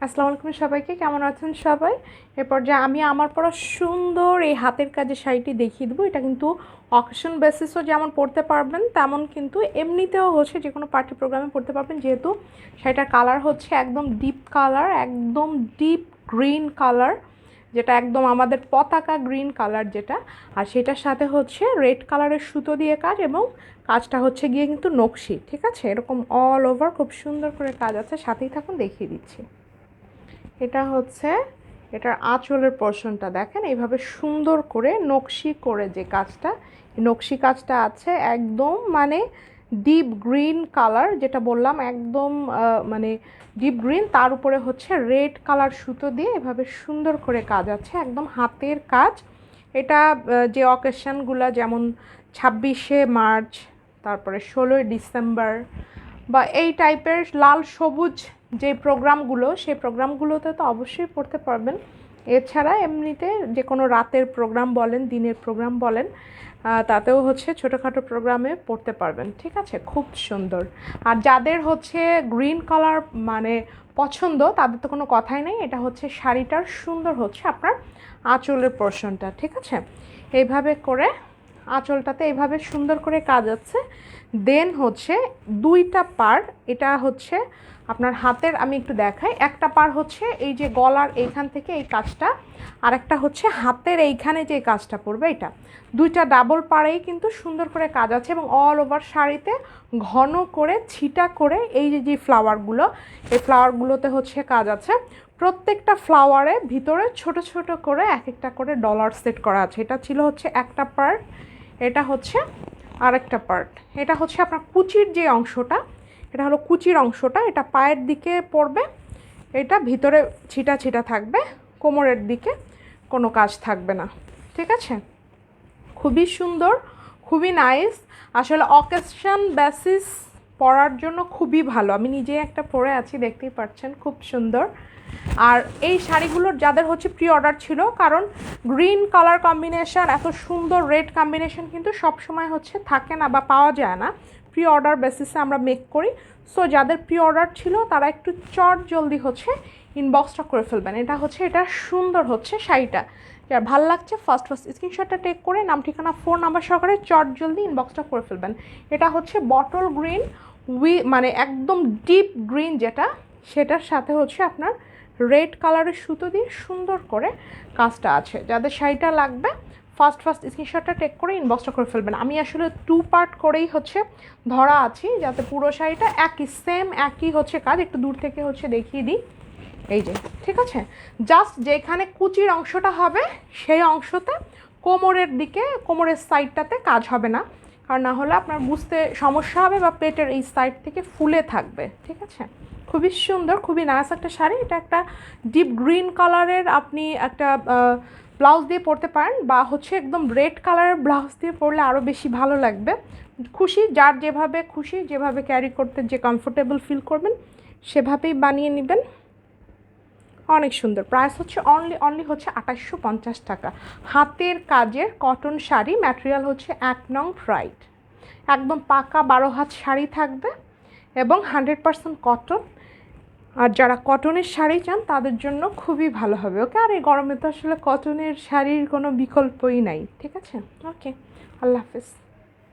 আসসালামু আলাইকুম সবাইকে, কেমন আছেন সবাই? এরপর যে আমি আমার পরা সুন্দর এই হাতের কাজের শাড়িটি দেখিয়ে দেবো। এটা কিন্তু অকেশন বেসিসও যেমন পরতে পারবেন, তেমন কিন্তু এমনিতেও হচ্ছে যে কোনো পার্টি প্রোগ্রামে পরতে পারবেন। যেহেতু শাড়িটার কালার হচ্ছে একদম ডিপ কালার, একদম ডিপ গ্রিন কালার, যেটা একদম আমাদের পতাকা গ্রিন কালার যেটা, আর সেটার সাথে হচ্ছে রেড কালারের সুতো দিয়ে কাজ, এবং কাজটা হচ্ছে গিয়ে কিন্তু নকশি। ঠিক আছে, এরকম অল ওভার খুব সুন্দর করে কাজ আছে। সাথেই থাকুন, দেখিয়ে দিচ্ছি। এটা হচ্ছে এটার আঁচলের পোর্শনটা দেখেন, এইভাবে সুন্দর করে নকশি করে যে কাজটা, নকশি কাজটা আছে একদম মানে ডিপ গ্রিন কালার, যেটা বললাম একদম মানে ডিপ গ্রিন, তার উপরে হচ্ছে রেড কালার সুতো দিয়ে এভাবে সুন্দর করে কাজ আছে, একদম হাতের কাজ। এটা যে অকেশনগুলো যেমন 26শে মার্চ, তারপরে 16ই ডিসেম্বর বা এই টাইপের লাল সবুজ যে প্রোগ্রামগুলো, সেই প্রোগ্রামগুলোতে তো অবশ্যই পড়তে পারবেন। এছাড়া এমনিতে যে কোনো রাতের প্রোগ্রাম বলেন, দিনের প্রোগ্রাম বলেন, তাতেও হচ্ছে ছোটোখাটো প্রোগ্রামে পড়তে পারবেন। ঠিক আছে, খুব সুন্দর। আর যাদের হচ্ছে গ্রিন কালার মানে পছন্দ, তাদের তো কোনো কথাই নেই। এটা হচ্ছে শাড়িটার সুন্দর হচ্ছে আপনার আঁচলের পোর্শনটা। ঠিক আছে, এইভাবে করে আঁচলটাতে এইভাবে সুন্দর করে কাজ আছে। দেন হচ্ছে দুইটা পার, এটা হচ্ছে আপনার হাতের, আমি একটু দেখাই। একটা পার হচ্ছে এই যে গলার এইখান থেকে এই কাজটা, আর একটা হচ্ছে হাতের এইখানে যে কাজটা পড়বে, এটা দুইটা ডাবল পাড়েই কিন্তু সুন্দর করে কাজ আছে, এবং অল ওভার শাড়িতে ঘন করে ছিটা করে এই যে ফ্লাওয়ারগুলো, এই ফ্লাওয়ারগুলোতে হচ্ছে কাজ আছে। প্রত্যেকটা ফ্লাওয়ারে ভিতরে ছোট ছোট করে এক একটা করে ডলার সেট করা আছে। এটা ছিল হচ্ছে একটা পার্ট, এটা হচ্ছে আরেকটা পার্ট। এটা হচ্ছে আপনার কুচির যে অংশটা, এটা হলো কুচির অংশটা, এটা পায়ের দিকে পড়বে, এটা ভিতরে ছিটা ছিটা থাকবে, কোমরের দিকে কোনো কাজ থাকবে না। ঠিক আছে, খুবই সুন্দর, খুবই নাইস। আসলে অকেশন বেসিস পরার জন্য খুবই ভালো। আমি নিজেই একটা পরে আছি, দেখতেই পাচ্ছেন, খুব সুন্দর। আর এই শাড়িগুলোর যাদের হচ্ছে প্রি অর্ডার ছিল, কারণ গ্রিন কালার কম্বিনেশন, এত সুন্দর রেড কম্বিনেশন কিন্তু সব সময় হচ্ছে থাকে না বা পাওয়া যায় না, প্রি অর্ডার বেসিসে আমরা মেক করি। সো যাদের প্রি অর্ডার ছিল তারা একটু চট জলদি হচ্ছে ইনবক্সটা করে ফেলবেন। এটা হচ্ছে, এটা সুন্দর হচ্ছে শাড়িটা, যার ভালো লাগছে ফার্স্ট স্ক্রিনশটটা টেক করে নাম ঠিকানা ফোন নাম্বার সহকারে চট জলদি ইনবক্সটা করে ফেলবেন। এটা হচ্ছে বটল গ্রিন মানে একদম ডিপ গ্রিন যেটা, সেটার সাথে হচ্ছে আপনার রেড কালারের সুতো দিয়ে সুন্দর করে কাজটা আছে। যাদের শাড়িটা লাগবে ফার্স্ট স্ক্রিনশটটা টেক করে ইনবক্সটা করে ফেলবেন। আমি আসলে 2 পার্ট করেই হচ্ছে ধরা আছি, যাতে পুরো শাড়িটা একই সেম একই হচ্ছে কাজ। একটু দূর থেকে হচ্ছে দেখিয়ে দিই, এই যে। ঠিক আছে, জাস্ট যেখানে কুচির অংশটা হবে সেই অংশতে কোমরের দিকে, কোমরের সাইডটাতে কাজ হবে না, কারণ না হলে আপনার বুঝতে সমস্যা হবে বা পেটের এই সাইড থেকে ফুলে থাকবে। ঠিক আছে, খুবই সুন্দর, খুবই নাইস একটা শাড়ি। এটা একটা ডিপ গ্রিন কালারের, আপনি একটা ব্লাউজ দিয়ে পরতে পারেন, বা হচ্ছে একদম রেড কালারের ব্লাউজ দিয়ে পরলে আরও বেশি ভালো লাগবে। খুশি, যার যেভাবে খুশি, যেভাবে ক্যারি করতে যে কমফোর্টেবল ফিল করবেন সেভাবেই বানিয়ে নেবেন। অনেক সুন্দর। প্রাইস হচ্ছে অনলি হচ্ছে 2850 টাকা। হাতের কাজের কটন শাড়ি, ম্যাটেরিয়াল হচ্ছে 1 নং ফ্রাইড, একদম পাকা 12 হাত শাড়ি থাকবে এবং 100% কটন। আর যারা কটনের শাড়ি চান তাদের জন্য খুবই ভালো হবে। ওকে, আর এই গরমে তো আসলে কটনের শাড়ির কোনো বিকল্পই নাই। ঠিক আছে, ওকে, আল্লাহ হাফেজ।